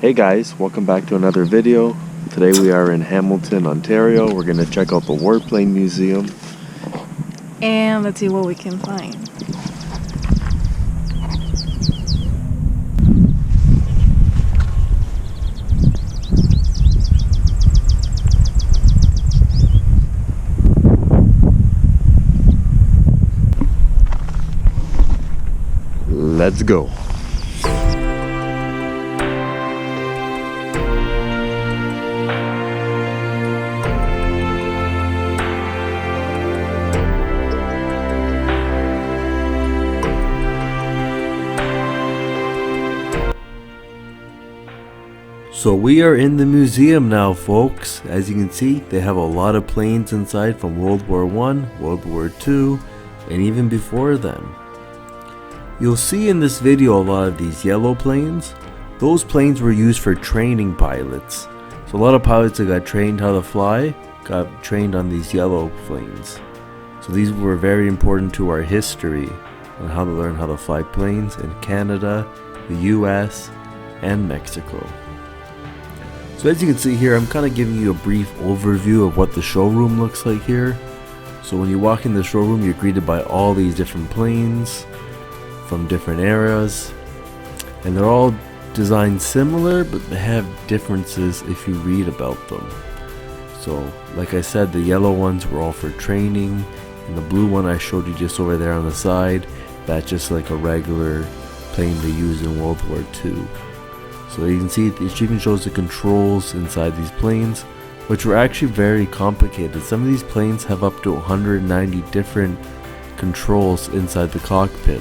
Hey guys, welcome back to another video. Today we are in Hamilton, Ontario. We're going to check out the Warplane Museum. And let's see what we can find. Let's go. So we are in the museum now, folks. As you can see, they have a lot of planes inside from World War I, World War II, and even before them. You'll see in this video a lot of these yellow planes. Those planes were used for training pilots. So a lot of pilots that got trained how to fly got trained on these yellow planes. So these were very important to our history on how to learn how to fly planes in Canada, the US, and Mexico. So as you can see here, I'm kind of giving you a brief overview of what the showroom looks like here. So when you walk in the showroom, you're greeted by all these different planes from different eras, and they're all designed similar, but they have differences if you read about them. So like I said, the yellow ones were all for training, and the blue one I showed you just over there on the side, that's just like a regular plane they used in World War II. So you can see it even shows the controls inside these planes, which were actually very complicated. Some of these planes have up to 190 different controls inside the cockpit.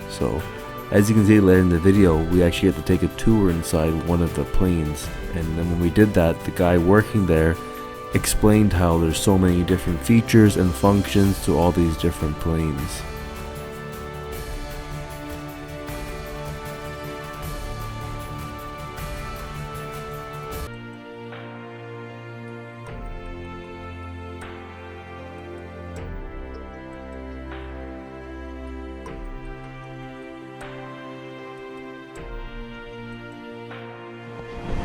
So as you can see later in the video, we actually had to take a tour inside one of the planes, and then when we did that, the guy working there explained how there's so many different features and functions to all these different planes.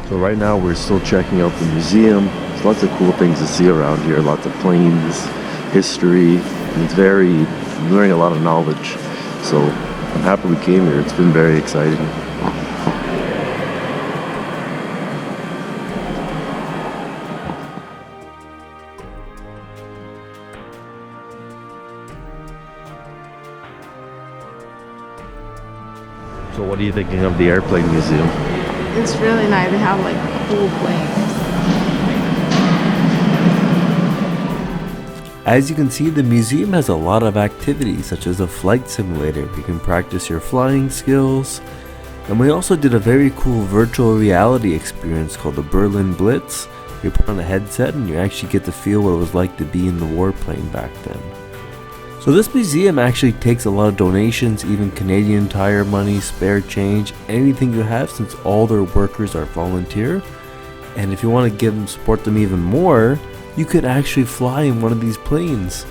So right now we're still checking out the museum. There's lots of cool things to see around here, lots of planes, history, and it's I'm learning a lot of knowledge. So I'm happy we came here. It's been very exciting. So what are you thinking of the Airplane Museum? It's really nice. They have like cool planes. As you can see, the museum has a lot of activities such as a flight simulator. You can practice your flying skills. And we also did a very cool virtual reality experience called the Berlin Blitz. You put on a headset and you actually get to feel what it was like to be in the warplane back then. So this museum actually takes a lot of donations, even Canadian Tire money, spare change, anything you have, since all their workers are volunteer. And if you want to support them even more, you could actually fly in one of these planes.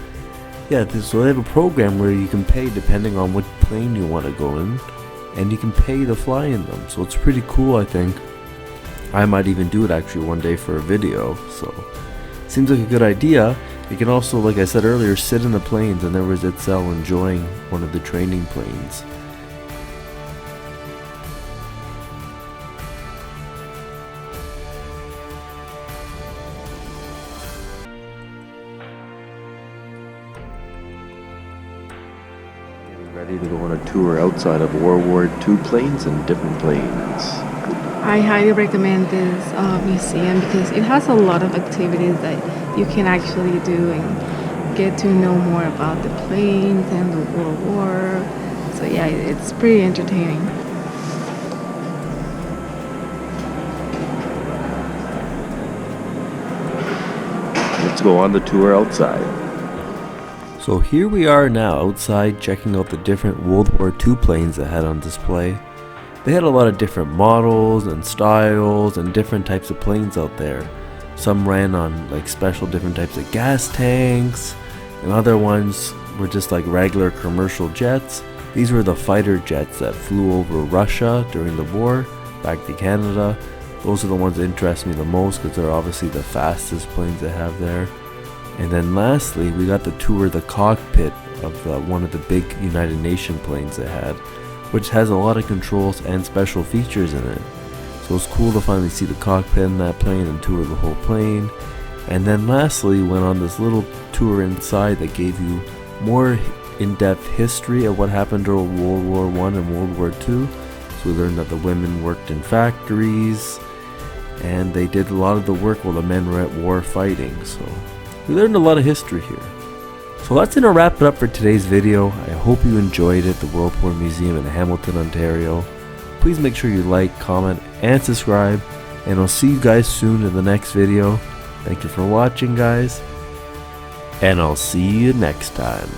Yeah, so they have a program where you can pay depending on what plane you want to go in, and you can pay to fly in them. So it's pretty cool, I think. I might even do it actually one day for a video, so seems like a good idea. You can also, like I said earlier, sit in the planes, and there was Itzel enjoying one of the training planes. Getting ready to go on a tour outside of World War II planes and different planes. I highly recommend this museum because it has a lot of activities that you can actually do and get to know more about the planes and the World War. So yeah, it's pretty entertaining. Let's go on the tour outside. So here we are now outside checking out the different World War II planes that had on display. They had a lot of different models and styles and different types of planes out there. Some ran on like special different types of gas tanks, and other ones were just like regular commercial jets. These were the fighter jets that flew over Russia during the war back to Canada. Those are the ones that interest me the most because they're obviously the fastest planes they have there. And then lastly, we got to tour the cockpit of one of the big United Nations planes they had, which has a lot of controls and special features in it. So it's cool to finally see the cockpit in that plane and tour the whole plane. And then lastly, went on this little tour inside that gave you more in-depth history of what happened during World War I and World War II. So we learned that the women worked in factories and they did a lot of the work while the men were at war fighting. So we learned a lot of history here. So that's gonna wrap it up for today's video. I hope you enjoyed it, the Warplane Museum in Hamilton, Ontario. Please make sure you like, comment, and subscribe, and I'll see you guys soon in the next video. Thank you for watching, guys, and I'll see you next time.